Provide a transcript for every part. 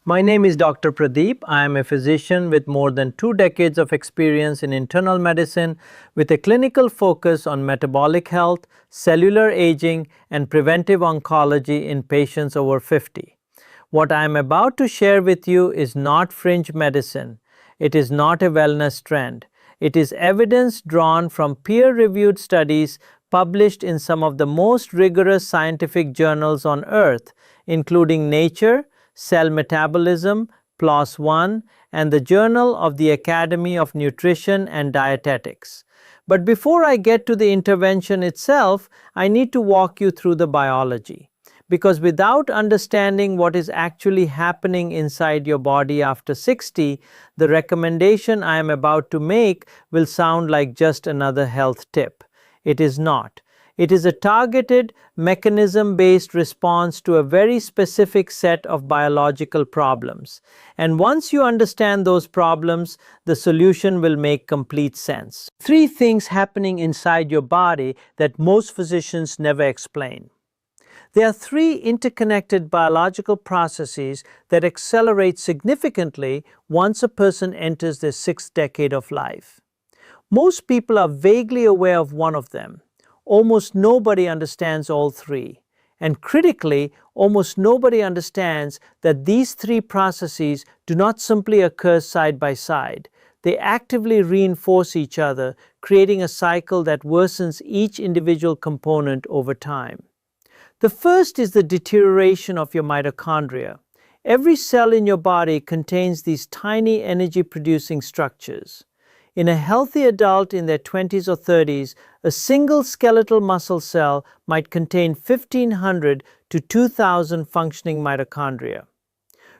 My name is Dr. Pradip. I am a physician with more than 2 decades of experience in internal medicine with a clinical focus on metabolic health, cellular aging, and preventive oncology in patients over 50. What I am about to share with you is not fringe medicine. It is not a wellness trend. It is evidence drawn from peer-reviewed studies published in some of the most rigorous scientific journals on earth, including Nature, Cell Metabolism, PLOS One, and the Journal of the Academy of Nutrition and Dietetics. But before I get to the intervention itself, I need to walk you through the biology. Because without understanding what is actually happening inside your body after 60, the recommendation I am about to make will sound like just another health tip. It is not. It is a targeted, mechanism-based response to a very specific set of biological problems. And once you understand those problems, the solution will make complete sense. 3 things happening inside your body that most physicians never explain. There are 3 interconnected biological processes that accelerate significantly once a person enters their 6th decade of life. Most people are vaguely aware of one of them. Almost nobody understands all 3. And critically, almost nobody understands that these 3 processes do not simply occur side by side. They actively reinforce each other, creating a cycle that worsens each individual component over time. The first is the deterioration of your mitochondria. Every cell in your body contains these tiny energy-producing structures. In a healthy adult in their 20s or 30s, a single skeletal muscle cell might contain 1,500 to 2,000 functioning mitochondria.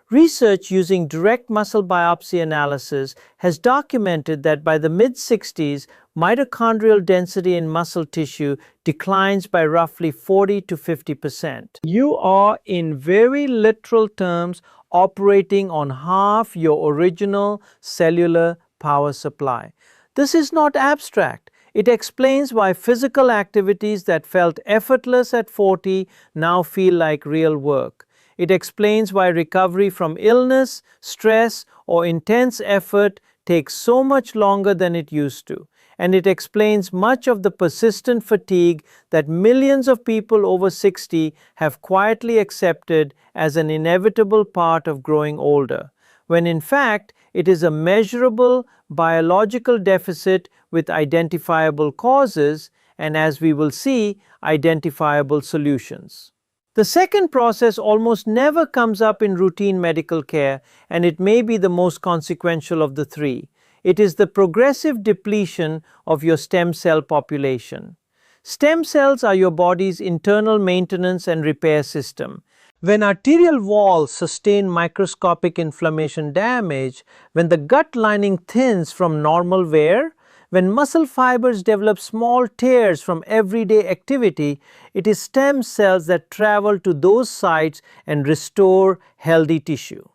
Research using direct muscle biopsy analysis has documented that by the mid-60s, mitochondrial density in muscle tissue declines by roughly 40 to 50%. You are, in very literal terms, operating on half your original cellular power supply. This is not abstract. It explains why physical activities that felt effortless at 40 now feel like real work. It explains why recovery from illness, stress, or intense effort takes so much longer than it used to. And it explains much of the persistent fatigue that millions of people over 60 have quietly accepted as an inevitable part of growing older, when in fact it is a measurable biological deficit with identifiable causes and, as we will see, identifiable solutions. The second process almost never comes up in routine medical care, and it may be the most consequential of the 3. It is the progressive depletion of your stem cell population. Stem cells are your body's internal maintenance and repair system. When arterial walls sustain microscopic inflammation damage, when the gut lining thins from normal wear, when muscle fibers develop small tears from everyday activity, it is stem cells that travel to those sites and restore healthy tissue.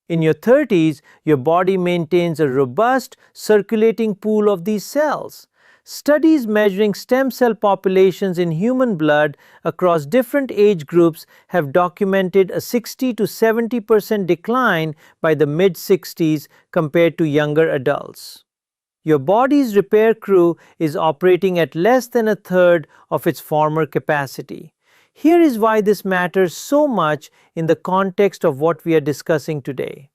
In your 30s, your body maintains a robust, circulating pool of these cells. Studies measuring stem cell populations in human blood across different age groups have documented a 60 to 70% decline by the mid-60s compared to younger adults. Your body's repair crew is operating at less than a third of its former capacity. Here is why this matters so much in the context of what we are discussing today.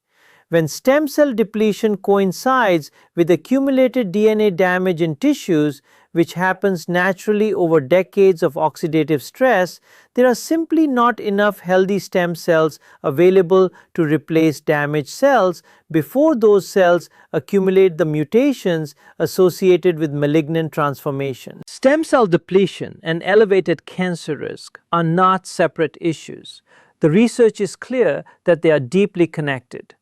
When stem cell depletion coincides with accumulated DNA damage in tissues, which happens naturally over decades of oxidative stress, there are simply not enough healthy stem cells available to replace damaged cells before those cells accumulate the mutations associated with malignant transformation. Stem cell depletion and elevated cancer risk are not separate issues. The research is clear that they are deeply connected.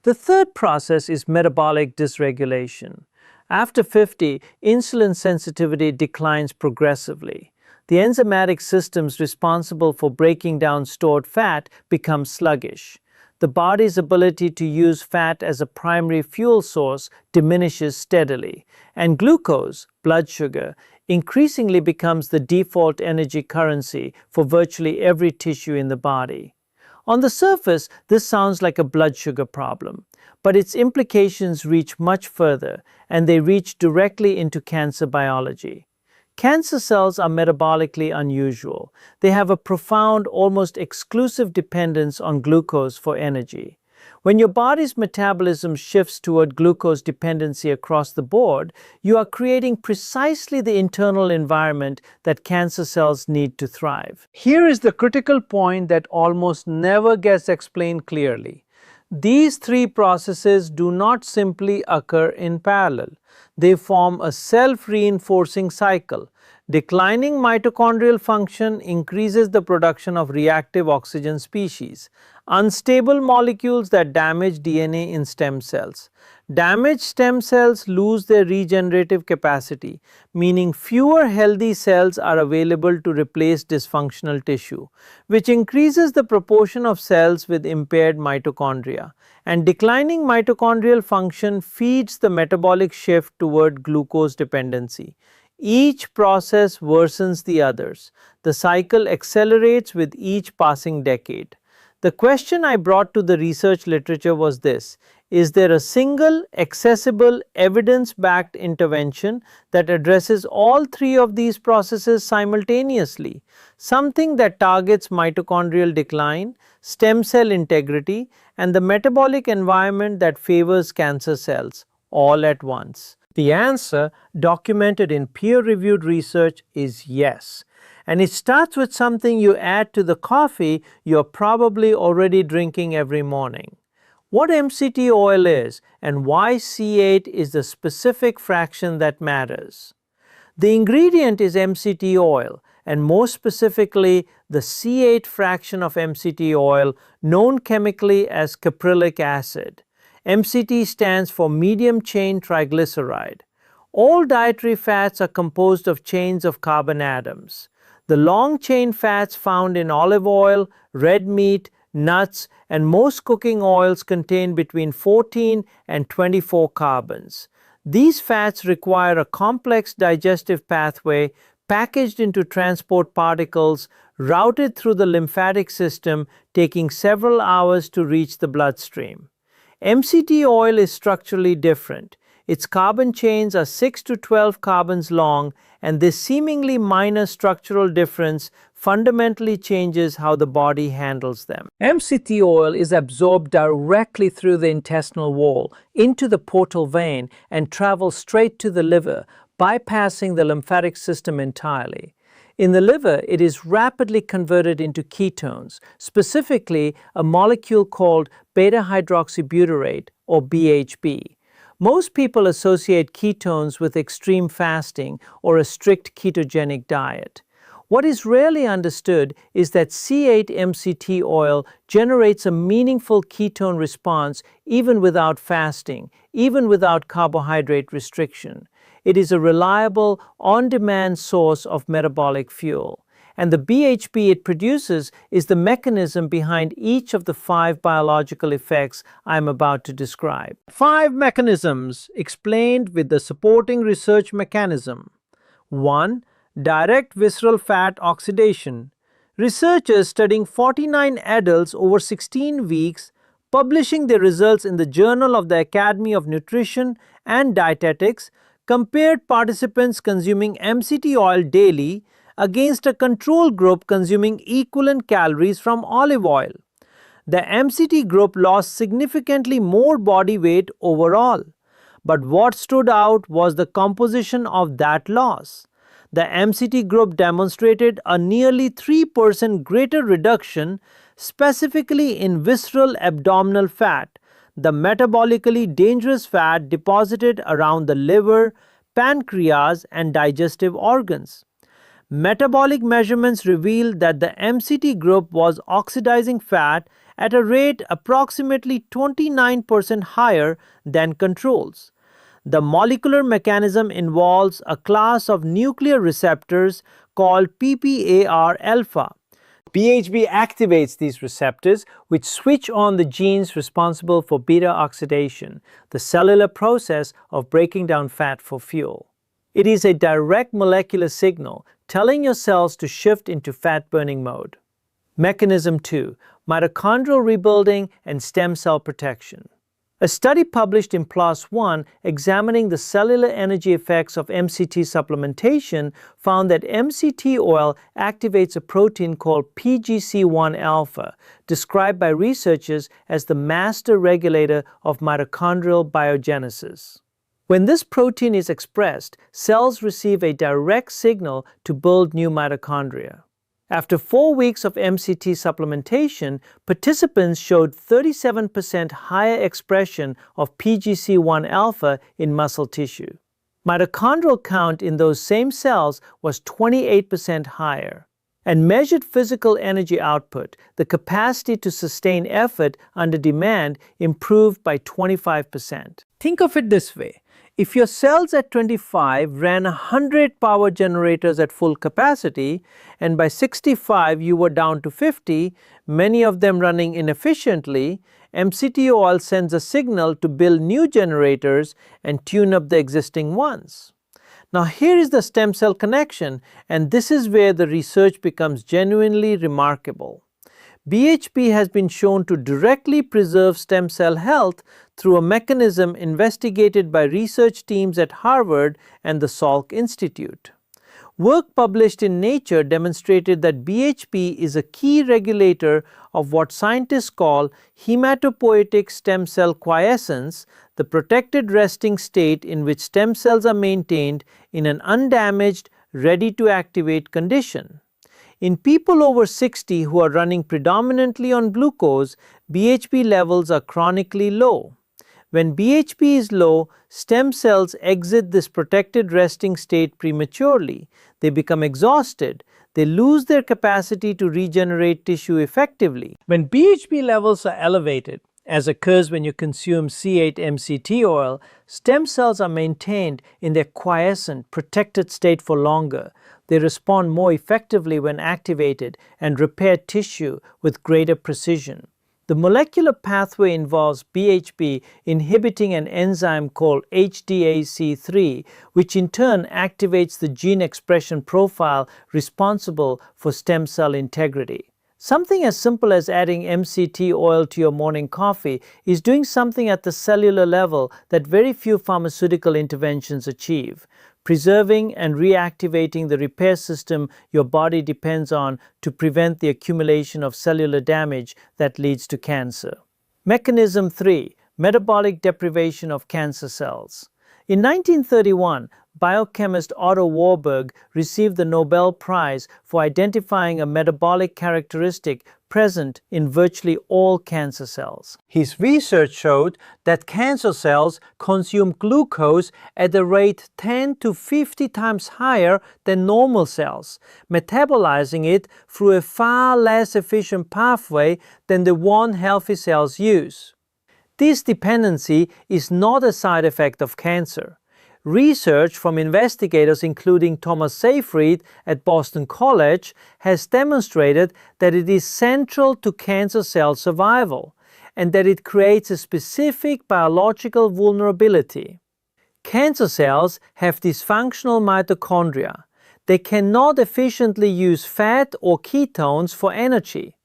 The third process is metabolic dysregulation. After 50, insulin sensitivity declines progressively. The enzymatic systems responsible for breaking down stored fat become sluggish. The body's ability to use fat as a primary fuel source diminishes steadily, and glucose, blood sugar, increasingly becomes the default energy currency for virtually every tissue in the body. On the surface, this sounds like a blood sugar problem, but its implications reach much further, and they reach directly into cancer biology. Cancer cells are metabolically unusual. They have a profound, almost exclusive dependence on glucose for energy. When your body's metabolism shifts toward glucose dependency across the board, you are creating precisely the internal environment that cancer cells need to thrive. Here is the critical point that almost never gets explained clearly. These three processes do not simply occur in parallel. They form a self-reinforcing cycle. Declining mitochondrial function increases the production of reactive oxygen species, unstable molecules that damage DNA in stem cells. Damaged stem cells lose their regenerative capacity, meaning fewer healthy cells are available to replace dysfunctional tissue, which increases the proportion of cells with impaired mitochondria. And declining mitochondrial function feeds the metabolic shift toward glucose dependency. Each process worsens the others. The cycle accelerates with each passing decade. The question I brought to the research literature was this: is there a single, accessible, evidence-backed intervention that addresses all three of these processes simultaneously? Something that targets mitochondrial decline, stem cell integrity, and the metabolic environment that favors cancer cells, all at once? The answer, documented in peer-reviewed research, is yes. And it starts with something you add to the coffee you're probably already drinking every morning. What MCT oil is and why C8 is the specific fraction that matters. The ingredient is MCT oil, and more specifically the C8 fraction of MCT oil, known chemically as caprylic acid. MCT stands for medium-chain triglyceride. All dietary fats are composed of chains of carbon atoms. The long-chain fats found in olive oil, red meat, nuts, and most cooking oils contain between 14 and 24 carbons. These fats require a complex digestive pathway packaged into transport particles, routed through the lymphatic system, taking several hours to reach the bloodstream. MCT oil is structurally different. Its carbon chains are 6 to 12 carbons long, and this seemingly minor structural difference fundamentally changes how the body handles them. MCT oil is absorbed directly through the intestinal wall into the portal vein and travels straight to the liver, bypassing the lymphatic system entirely. In the liver, it is rapidly converted into ketones, specifically a molecule called beta-hydroxybutyrate, or BHB. Most people associate ketones with extreme fasting or a strict ketogenic diet. What is rarely understood is that C8-MCT oil generates a meaningful ketone response even without fasting, even without carbohydrate restriction. It is a reliable, on-demand source of metabolic fuel. And the BHB it produces is the mechanism behind each of the 5 biological effects I'm about to describe. 5 mechanisms explained with the supporting research mechanism. 1. Direct visceral fat oxidation. Researchers studying 49 adults over 16 weeks, publishing their results in the Journal of the Academy of Nutrition and Dietetics, compared participants consuming MCT oil daily against a control group consuming equivalent calories from olive oil. The MCT group lost significantly more body weight overall. But what stood out was the composition of that loss. The MCT group demonstrated a nearly 3% greater reduction, specifically in visceral abdominal fat, the metabolically dangerous fat deposited around the liver, pancreas, and digestive organs. Metabolic measurements revealed that the MCT group was oxidizing fat at a rate approximately 29% higher than controls. The molecular mechanism involves a class of nuclear receptors called PPAR-alpha. BHB activates these receptors, which switch on the genes responsible for beta oxidation, the cellular process of breaking down fat for fuel. It is a direct molecular signal telling your cells to shift into fat-burning mode. Mechanism 2. mitochondrial rebuilding, and stem cell protection. A study published in PLOS One examining the cellular energy effects of MCT supplementation found that MCT oil activates a protein called PGC1 alpha, described by researchers as the master regulator of mitochondrial biogenesis. When this protein is expressed, cells receive a direct signal to build new mitochondria. After 4 weeks of MCT supplementation, participants showed 37% higher expression of PGC1 alpha in muscle tissue. Mitochondrial count in those same cells was 28% higher. And measured physical energy output, the capacity to sustain effort under demand, improved by 25%. Think of it this way. If your cells at 25 ran 100 power generators at full capacity, and by 65 you were down to 50, many of them running inefficiently, MCT oil sends a signal to build new generators and tune up the existing ones. Now here is the stem cell connection, and this is where the research becomes genuinely remarkable. BHB has been shown to directly preserve stem cell health through a mechanism investigated by research teams at Harvard and the Salk Institute. Work published in Nature demonstrated that BHB is a key regulator of what scientists call hematopoietic stem cell quiescence, the protected resting state in which stem cells are maintained in an undamaged, ready-to-activate condition. In people over 60 who are running predominantly on glucose, BHB levels are chronically low. When BHB is low, stem cells exit this protected resting state prematurely. They become exhausted. They lose their capacity to regenerate tissue effectively. When BHB levels are elevated, as occurs when you consume C8-MCT oil, stem cells are maintained in their quiescent, protected state for longer. They respond more effectively when activated and repair tissue with greater precision. The molecular pathway involves BHB inhibiting an enzyme called HDAC3, which in turn activates the gene expression profile responsible for stem cell integrity. Something as simple as adding MCT oil to your morning coffee is doing something at the cellular level that very few pharmaceutical interventions achieve, preserving and reactivating the repair system your body depends on to prevent the accumulation of cellular damage that leads to cancer. Mechanism 3. Metabolic deprivation of cancer cells. In 1931, biochemist Otto Warburg received the Nobel Prize for identifying a metabolic characteristic present in virtually all cancer cells. His research showed that cancer cells consume glucose at a rate 10 to 50 times higher than normal cells, metabolizing it through a far less efficient pathway than the one healthy cells use. This dependency is not a side effect of cancer. Research from investigators including Thomas Seyfried at Boston College has demonstrated that it is central to cancer cell survival and that it creates a specific biological vulnerability. Cancer cells have dysfunctional mitochondria. They cannot efficiently use fat or ketones for energy.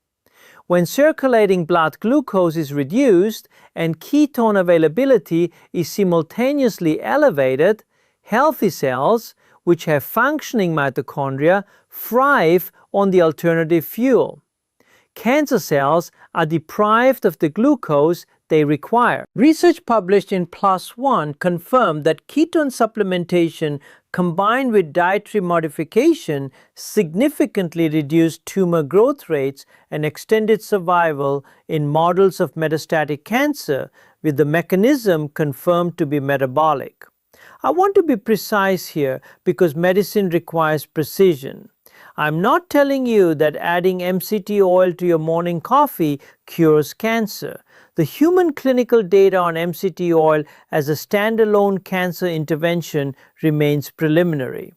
When circulating blood glucose is reduced and ketone availability is simultaneously elevated, healthy cells, which have functioning mitochondria, thrive on the alternative fuel. Cancer cells are deprived of the glucose they require. Research published in PLOS One confirmed that ketone supplementation combined with dietary modification significantly reduced tumor growth rates and extended survival in models of metastatic cancer, with the mechanism confirmed to be metabolic. I want to be precise here because medicine requires precision. I'm not telling you that adding MCT oil to your morning coffee cures cancer. The human clinical data on MCT oil as a standalone cancer intervention remains preliminary.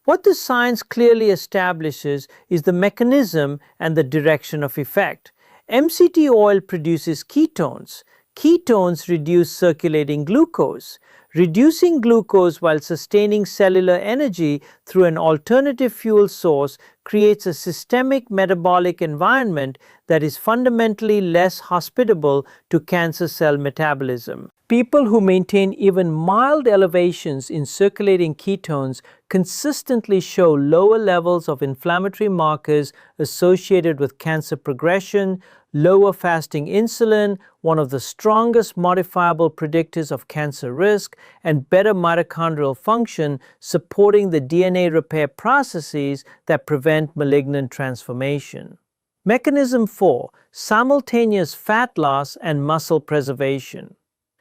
What the science clearly establishes is the mechanism and the direction of effect. MCT oil produces ketones. Ketones reduce circulating glucose. Reducing glucose while sustaining cellular energy through an alternative fuel source creates a systemic metabolic environment that is fundamentally less hospitable to cancer cell metabolism. People who maintain even mild elevations in circulating ketones consistently show lower levels of inflammatory markers associated with cancer progression, lower fasting insulin, one of the strongest modifiable predictors of cancer risk, and better mitochondrial function, supporting the DNA repair processes that prevent malignant transformation. Mechanism 4: simultaneous fat loss and muscle preservation.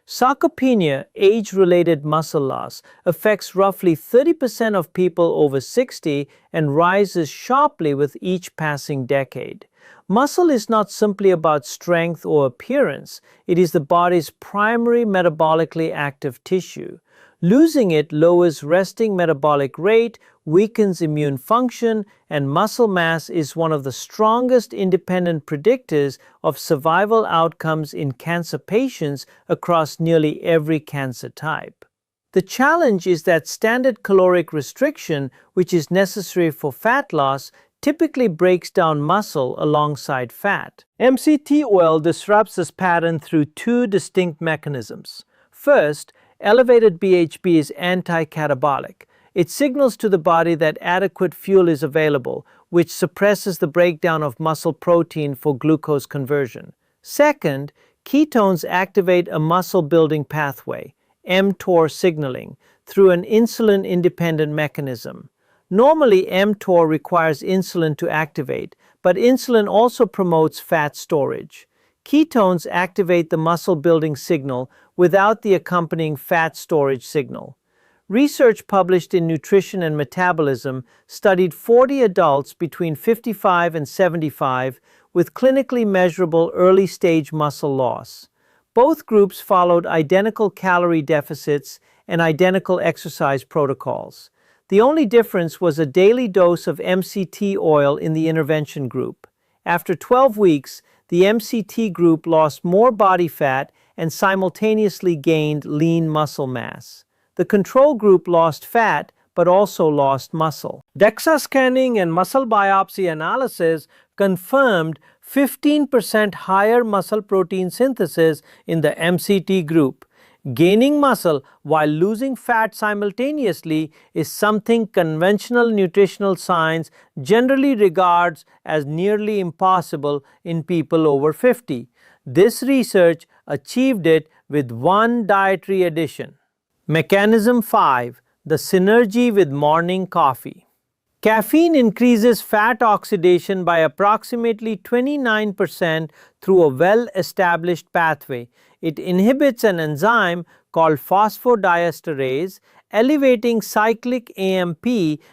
Sarcopenia, age-related muscle loss, affects roughly 30% of people over 60 and rises sharply with each passing decade. Muscle is not simply about strength or appearance, it is the body's primary metabolically active tissue. Losing it lowers resting metabolic rate, weakens immune function, and muscle mass is one of the strongest independent predictors of survival outcomes in cancer patients across nearly every cancer type. The challenge is that standard caloric restriction, which is necessary for fat loss, typically breaks down muscle alongside fat. MCT oil disrupts this pattern through two distinct mechanisms. First, elevated BHB is anti-catabolic. It signals to the body that adequate fuel is available, which suppresses the breakdown of muscle protein for glucose conversion. Second, ketones activate a muscle-building pathway, mTOR signaling, through an insulin-independent mechanism. Normally, mTOR requires insulin to activate, but insulin also promotes fat storage. Ketones activate the muscle-building signal without the accompanying fat storage signal. Research published in Nutrition and Metabolism studied 40 adults between 55 and 75 with clinically measurable early-stage muscle loss. Both groups followed identical calorie deficits and identical exercise protocols. The only difference was a daily dose of MCT oil in the intervention group. After 12 weeks, the MCT group lost more body fat and simultaneously gained lean muscle mass. The control group lost fat but also lost muscle. DEXA scanning and muscle biopsy analysis confirmed 15% higher muscle protein synthesis in the MCT group. Gaining muscle while losing fat simultaneously is something conventional nutritional science generally regards as nearly impossible in people over 50. This research achieved it with one dietary addition. Mechanism 5: the synergy with morning coffee. Caffeine increases fat oxidation by approximately 29% through a well-established pathway. It inhibits an enzyme called phosphodiesterase, elevating cyclic AMP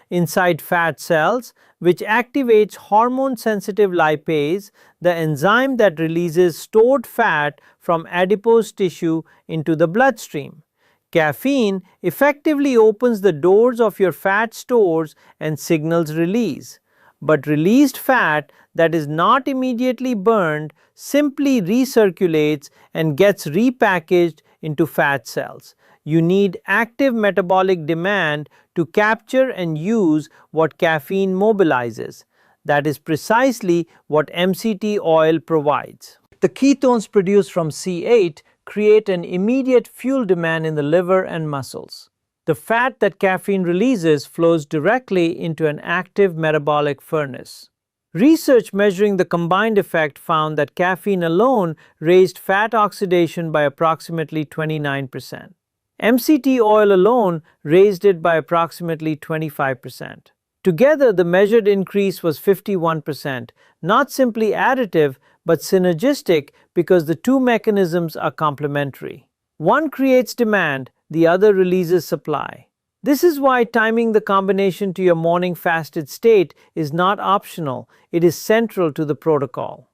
inside fat cells, which activates hormone-sensitive lipase, the enzyme that releases stored fat from adipose tissue into the bloodstream. Caffeine effectively opens the doors of your fat stores and signals release. But released fat that is not immediately burned simply recirculates and gets repackaged into fat cells. You need active metabolic demand to capture and use what caffeine mobilizes. That is precisely what MCT oil provides. The ketones produced from C8 create an immediate fuel demand in the liver and muscles. The fat that caffeine releases flows directly into an active metabolic furnace. Research measuring the combined effect found that caffeine alone raised fat oxidation by approximately 29%. MCT oil alone raised it by approximately 25%. Together, the measured increase was 51%, not simply additive, but synergistic because the two mechanisms are complementary. One creates demand, the other releases supply. This is why timing the combination to your morning fasted state is not optional, it is central to the protocol.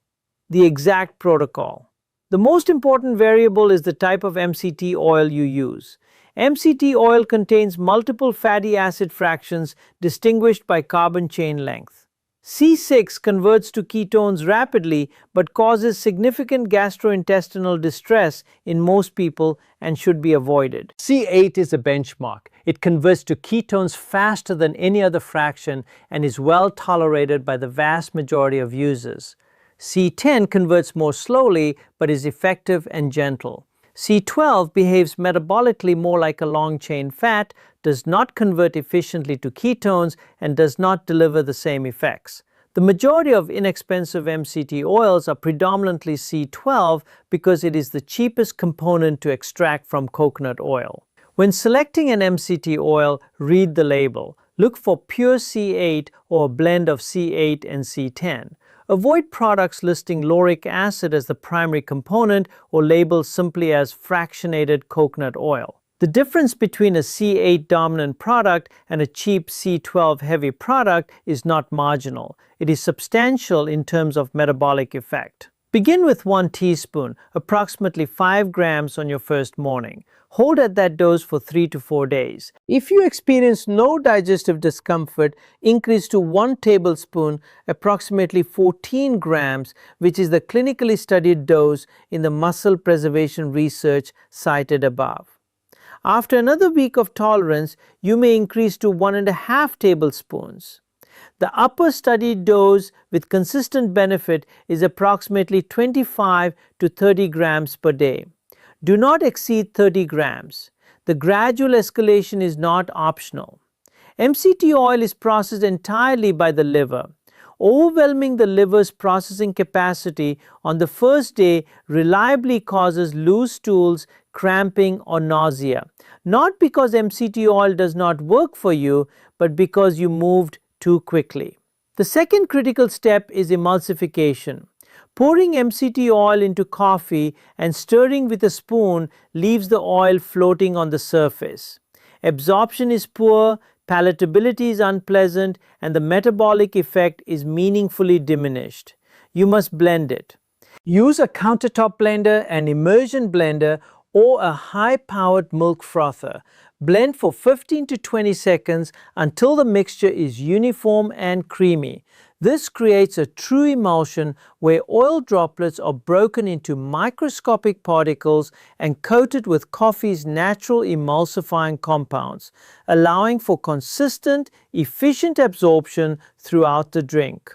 The exact protocol. The most important variable is the type of MCT oil you use. MCT oil contains multiple fatty acid fractions distinguished by carbon chain length. C6 converts to ketones rapidly but causes significant gastrointestinal distress in most people and should be avoided. C8 is a benchmark. It converts to ketones faster than any other fraction and is well tolerated by the vast majority of users. C10 converts more slowly but is effective and gentle. C12 behaves metabolically more like a long-chain fat, does not convert efficiently to ketones, and does not deliver the same effects. The majority of inexpensive MCT oils are predominantly C12 because it is the cheapest component to extract from coconut oil. When selecting an MCT oil, read the label. Look for pure C8 or a blend of C8 and C10. Avoid products listing lauric acid as the primary component or labeled simply as fractionated coconut oil. The difference between a C8 dominant product and a cheap C12 heavy product is not marginal. It is substantial in terms of metabolic effect. Begin with 1 teaspoon, approximately 5 grams on your first morning. Hold at that dose for 3 to 4 days. If you experience no digestive discomfort, increase to 1 tablespoon, approximately 14 grams, which is the clinically studied dose in the muscle preservation research cited above. After another week of tolerance, you may increase to 1.5 tablespoons. The upper studied dose with consistent benefit is approximately 25 to 30 grams per day. Do not exceed 30 grams. The gradual escalation is not optional. MCT oil is processed entirely by the liver. Overwhelming the liver's processing capacity on the first day reliably causes loose stools, cramping, or nausea. Not because MCT oil does not work for you, but because you moved too quickly. The second critical step is emulsification. Pouring MCT oil into coffee and stirring with a spoon leaves the oil floating on the surface. Absorption is poor, palatability is unpleasant, and the metabolic effect is meaningfully diminished. You must blend it. Use a countertop blender, an immersion blender, or a high-powered milk frother. Blend for 15 to 20 seconds until the mixture is uniform and creamy. This creates a true emulsion where oil droplets are broken into microscopic particles and coated with coffee's natural emulsifying compounds, allowing for consistent, efficient absorption throughout the drink.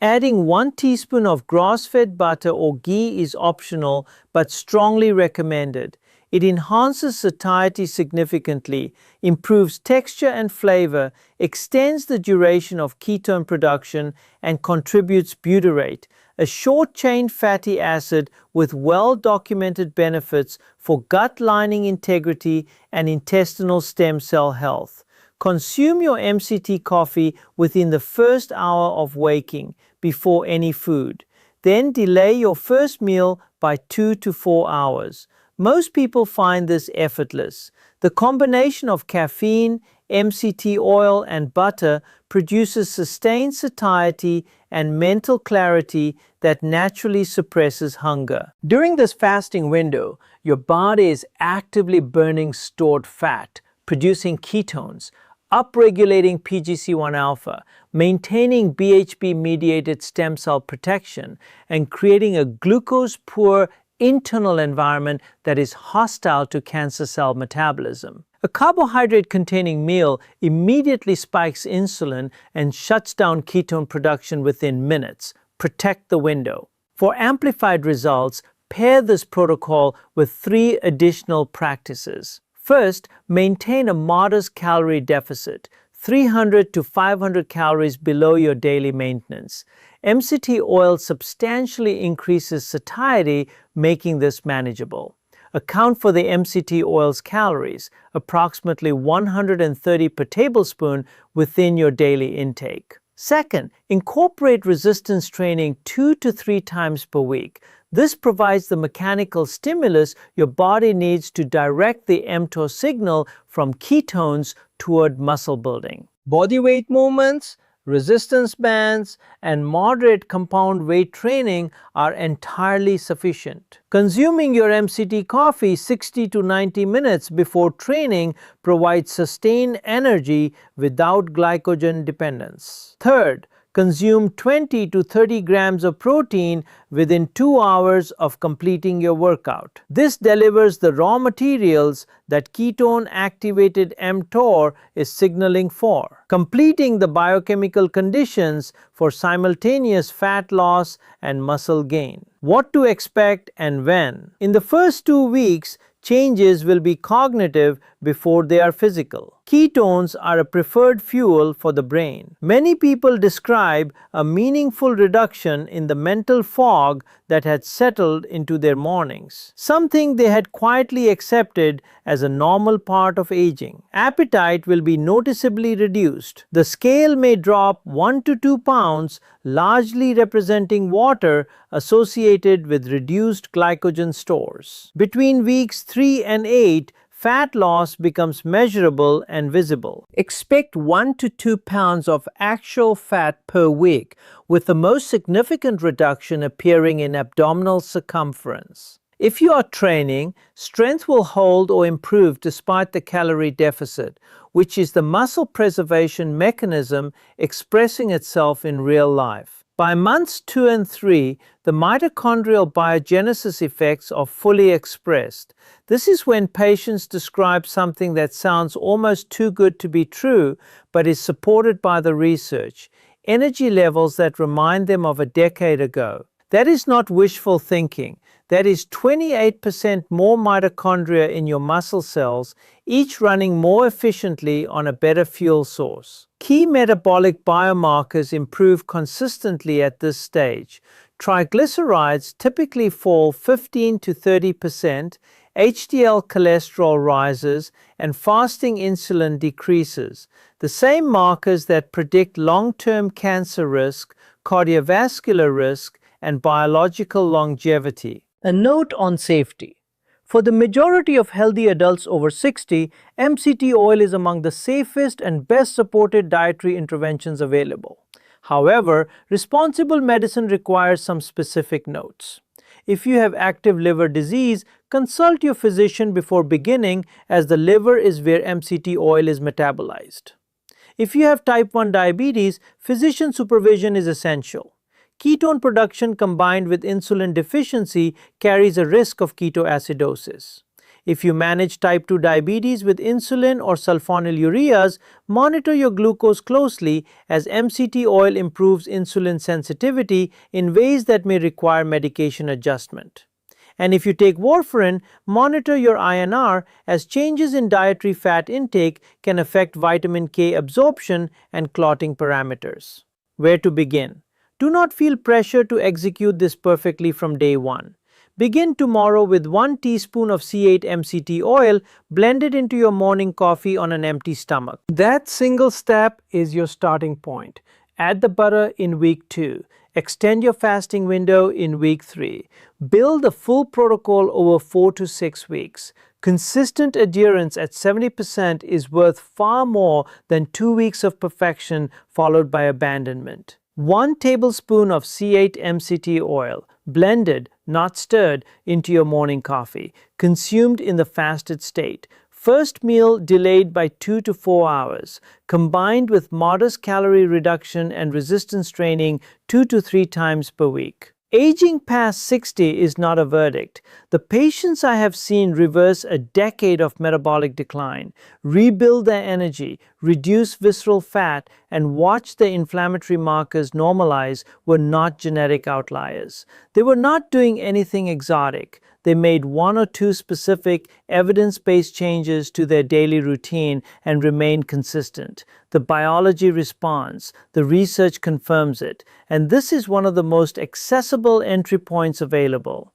Adding 1 teaspoon of grass-fed butter or ghee is optional but strongly recommended. It enhances satiety significantly, improves texture and flavor, extends the duration of ketone production, and contributes butyrate, a short-chain fatty acid with well-documented benefits for gut lining integrity and intestinal stem cell health. Consume your MCT coffee within the first hour of waking, before any food. Then delay your first meal by 2 to 4 hours. Most people find this effortless. The combination of caffeine, MCT oil, and butter produces sustained satiety and mental clarity that naturally suppresses hunger. During this fasting window, your body is actively burning stored fat, producing ketones, upregulating PGC1 alpha, maintaining BHB-mediated stem cell protection, and creating a glucose-poor internal environment that is hostile to cancer cell metabolism. A carbohydrate-containing meal immediately spikes insulin and shuts down ketone production within minutes. Protect the window. For amplified results, pair this protocol with 3 additional practices. First, maintain a modest calorie deficit, 300 to 500 calories below your daily maintenance. MCT oil substantially increases satiety, making this manageable. Account for the MCT oil's calories, approximately 130 per tablespoon, within your daily intake. Second, incorporate resistance training 2 to 3 times per week. This provides the mechanical stimulus your body needs to direct the mTOR signal from ketones toward muscle building. Body weight movements, resistance bands, and moderate compound weight training are entirely sufficient. Consuming your MCT coffee 60 to 90 minutes before training provides sustained energy without glycogen dependence. Third, Consume 20 to 30 grams of protein within 2 hours of completing your workout. This delivers the raw materials that ketone-activated mTOR is signaling for, completing the biochemical conditions for simultaneous fat loss and muscle gain. What to expect and when? In the first 2 weeks, changes will be cognitive before they are physical. Ketones are a preferred fuel for the brain. Many people describe a meaningful reduction in the mental fog that had settled into their mornings, something they had quietly accepted as a normal part of aging. Appetite will be noticeably reduced. The scale may drop 1 to 2 pounds, largely representing water associated with reduced glycogen stores. Between weeks 3 and 8, fat loss becomes measurable and visible. Expect 1 to 2 pounds of actual fat per week, with the most significant reduction appearing in abdominal circumference. If you are training, strength will hold or improve despite the calorie deficit, which is the muscle preservation mechanism expressing itself in real life. By months 2 and 3, the mitochondrial biogenesis effects are fully expressed. This is when patients describe something that sounds almost too good to be true, but is supported by the research. Energy levels that remind them of a decade ago. That is not wishful thinking. That is 28% more mitochondria in your muscle cells, each running more efficiently on a better fuel source. Key metabolic biomarkers improve consistently at this stage. Triglycerides typically fall 15 to 30%, HDL cholesterol rises, and fasting insulin decreases. The same markers that predict long-term cancer risk, cardiovascular risk, and biological longevity. A note on safety. For the majority of healthy adults over 60, MCT oil is among the safest and best supported dietary interventions available. However, responsible medicine requires some specific notes. If you have active liver disease, consult your physician before beginning, as the liver is where MCT oil is metabolized. If you have type 1 diabetes, physician supervision is essential. Ketone production combined with insulin deficiency carries a risk of ketoacidosis. If you manage type 2 diabetes with insulin or sulfonylureas, monitor your glucose closely, as MCT oil improves insulin sensitivity in ways that may require medication adjustment. And if you take warfarin, monitor your INR, as changes in dietary fat intake can affect vitamin K absorption and clotting parameters. Where to begin? Do not feel pressure to execute this perfectly from day one. Begin tomorrow with 1 teaspoon of C8 MCT oil blended into your morning coffee on an empty stomach. That single step is your starting point. Add the butter in week 2. Extend your fasting window in week 3. Build the full protocol over 4 to 6 weeks. Consistent adherence at 70% is worth far more than 2 weeks of perfection followed by abandonment. 1 tablespoon of C8 MCT oil, blended, not stirred, into your morning coffee, consumed in the fasted state. First meal delayed by 2 to 4 hours, combined with modest calorie reduction and resistance training 2 to 3 times per week. Aging past 60 is not a verdict. The patients I have seen reverse a decade of metabolic decline, rebuild their energy, reduce visceral fat, and watch their inflammatory markers normalize were not genetic outliers. They were not doing anything exotic. They made 1 or 2 specific, evidence-based changes to their daily routine and remained consistent. The biology responds, the research confirms it, and this is one of the most accessible entry points available.